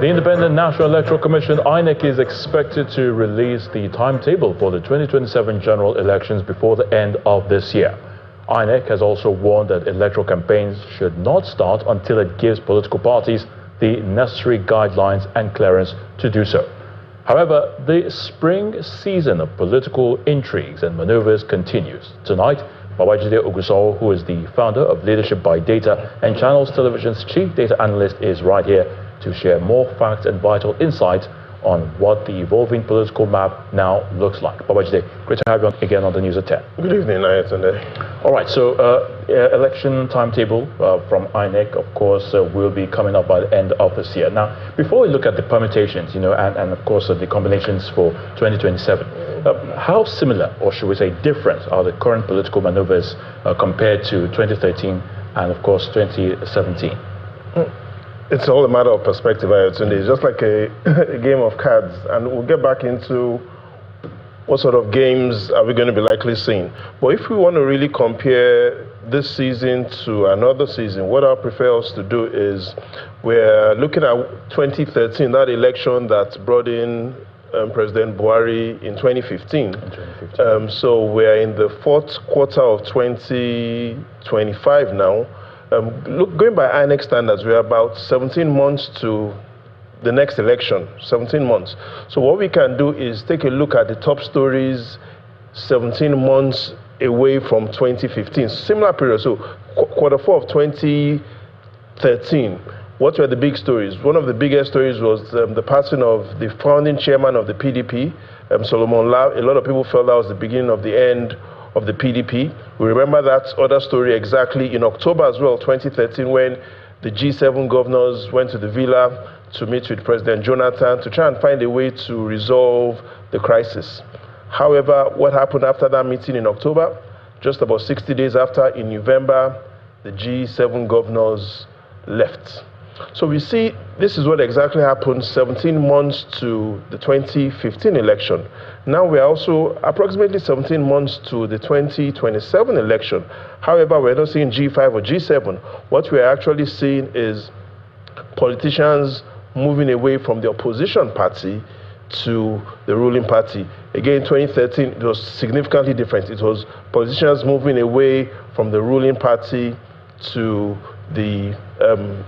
The Independent National Electoral Commission, INEC, is expected to release the timetable for the 2027 general elections before the end of this year. INEC has also warned that electoral campaigns should not start until it gives political parties the necessary guidelines and clearance to do so. However, the spring season of political intrigues and maneuvers continues. Tonight, Babajide Ogunsoro, who is the founder of Leadership by Data and Channels Television's chief data analyst, is right here to share more facts and vital insights on what the evolving political map now looks like. Babajide, great to have you again on the News at 10. Good evening, Ayatunde. All right, so election timetable from INEC, of course, will be coming up by the end of this year. Now, before we look at the permutations, and of course the combinations for 2027, how similar, or should we say different, are the current political maneuvers compared to 2013 and, of course, 2017? It's all a matter of perspective, Ayatunde. It's just like a game of cards, and we'll get back into what sort of games are we going to be likely seeing. But if we want to really compare this season to another season, what I prefer us to do is we're looking at 2013, that election that brought in President Buhari in 2015. So we're in the fourth quarter of 2025 now. Going by INEC standards, we're about 17 months to the next election, 17 months. So what we can do is take a look at the top stories 17 months away from 2015, similar period. So quarter four of 2013, what were the big stories? One of the biggest stories was the passing of the founding chairman of the PDP, Solomon Lau. A lot of people felt that was the beginning of the end of the PDP. We remember that other story exactly in October as well, 2013, when the G7 governors went to the villa to meet with President Jonathan to try and find a way to resolve the crisis. However, what happened after that meeting in October? Just about 60 days after, in November, the G7 governors left. So we see this is what exactly happened 17 months to the 2015 election. Now we are also approximately 17 months to the 2027 election. However, we're not seeing G5 or G7. What we're actually seeing is politicians moving away from the opposition party to the ruling party. Again, 2013, it was significantly different. It was politicians moving away from the ruling party to the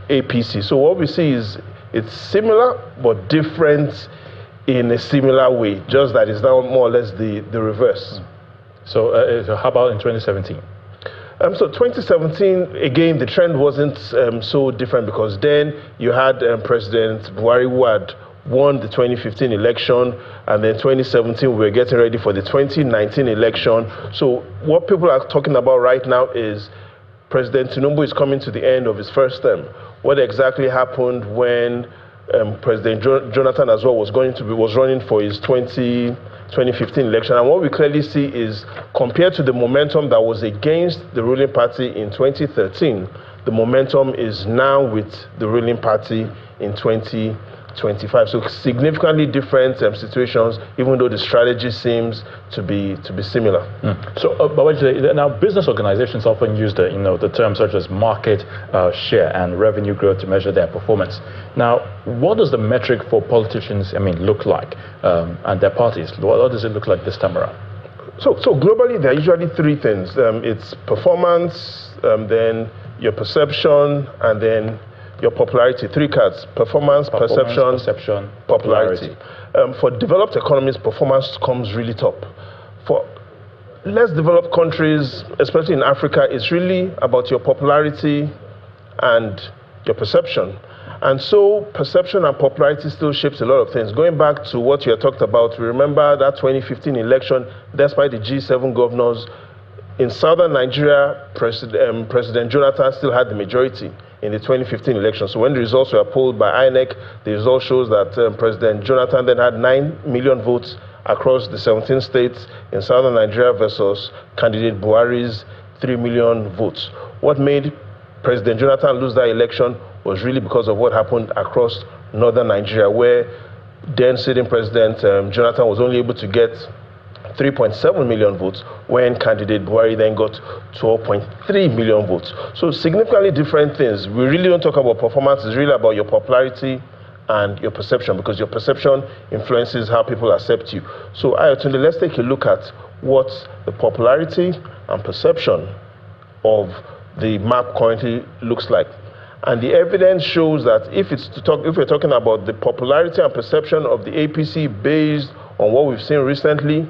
APC. So what we see is it's similar but different in a similar way, just that it's now more or less the reverse. So how about in 2017? So 2017, again, the trend wasn't so different because then you had President Buhari who had won the 2015 election, and then 2017 we were getting ready for the 2019 election. So what people are talking about right now is President Tinubu is coming to the end of his first term. What exactly happened when President Jonathan as well was running for his 2015 election? And what we clearly see is, compared to the momentum that was against the ruling party in 2013, the momentum is now with the ruling party in 2025. So significantly different situations, even though the strategy seems to be similar. So, now business organizations often use the terms such as market share and revenue growth to measure their performance. Now, what does the metric for politicians, look like, and their parties? What does it look like this time around? So globally, there are usually three things. It's performance, then your perception, and then your popularity. Three cards: performance, perception, popularity. For developed economies, performance comes really top. For less developed countries, especially in Africa, it's really about your popularity and your perception. And so perception and popularity still shapes a lot of things. Going back to what you had talked about, we remember that 2015 election, despite the G7 governors, in southern Nigeria, President Jonathan still had the majority in the 2015 election. So when the results were polled by INEC, the result shows that President Jonathan then had 9 million votes across the 17 states in southern Nigeria versus candidate Buhari's 3 million votes. What made President Jonathan lose that election was really because of what happened across northern Nigeria, where then sitting President Jonathan was only able to get 3.7 million votes, when candidate Buhari then got 12.3 million votes. So significantly different things. We really don't talk about performance. It's really about your popularity and your perception, because your perception influences how people accept you. So, Ayotunde, let's take a look at what the popularity and perception of the map currently looks like. And the evidence shows that if we're talking about the popularity and perception of the APC based on what we've seen recently,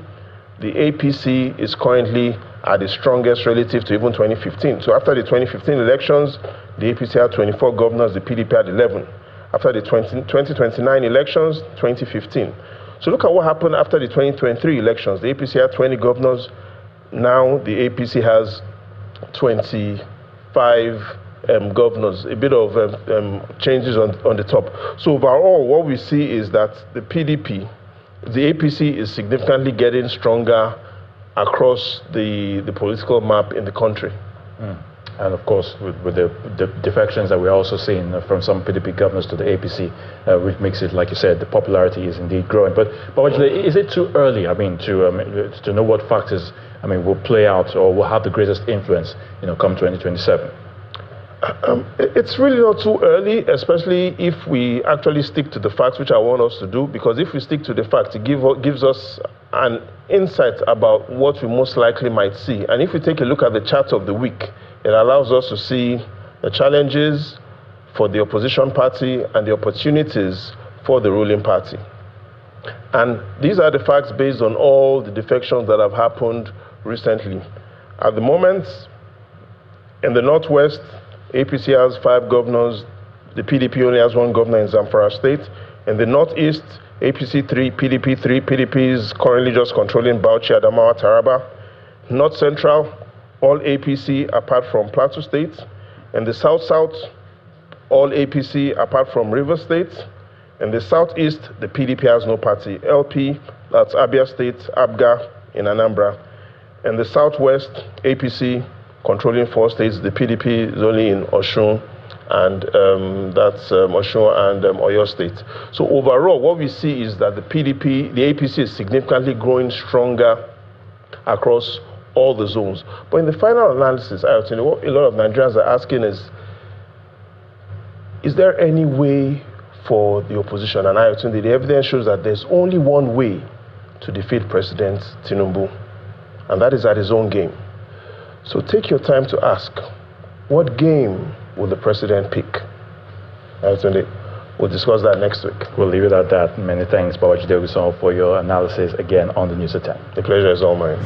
the APC is currently at the strongest relative to even 2015. So after the 2015 elections, the APC had 24 governors, the PDP had 11. After the 2029 elections, 2015. So look at what happened after the 2023 elections. The APC had 20 governors. Now the APC has 25 governors, a bit of changes on the top. So overall, what we see is that the APC is significantly getting stronger across the political map in the country. And of course, with the defections that we're also seeing from some PDP governors to the APC, which makes it, like you said, the popularity is indeed growing. But actually, is it too early, to know what factors, will play out or will have the greatest influence, come 2027? It's really not too early, especially if we actually stick to the facts, which I want us to do, because if we stick to the facts, it gives us an insight about what we most likely might see. And if we take a look at the chart of the week, it allows us to see the challenges for the opposition party and the opportunities for the ruling party. And these are the facts based on all the defections that have happened recently. At the moment, in the Northwest, APC has 5 governors. The PDP only has 1 governor in Zamfara State. In the Northeast, APC 3, PDP 3. PDP is currently just controlling Bauchi, Adamawa, Taraba. North Central, all APC apart from Plateau State. In the South-South, all APC apart from River State. In the Southeast, the PDP has no party. LP, that's Abia State, ABGA in Anambra. In the Southwest, APC controlling 4 states. The PDP is only in Osun, and that's Osun and Oyo State. So overall, what we see is that the APC is significantly growing stronger across all the zones. But in the final analysis, what a lot of Nigerians are asking is there any way for the opposition? And the evidence shows that there's only one way to defeat President Tinubu, and that is at his own game. So take your time to ask, what game will the president pick? We'll discuss that next week. We'll leave it at that. Many thanks, Babajide Ogunsanwo, for your analysis again on the News at 10. The pleasure is all mine.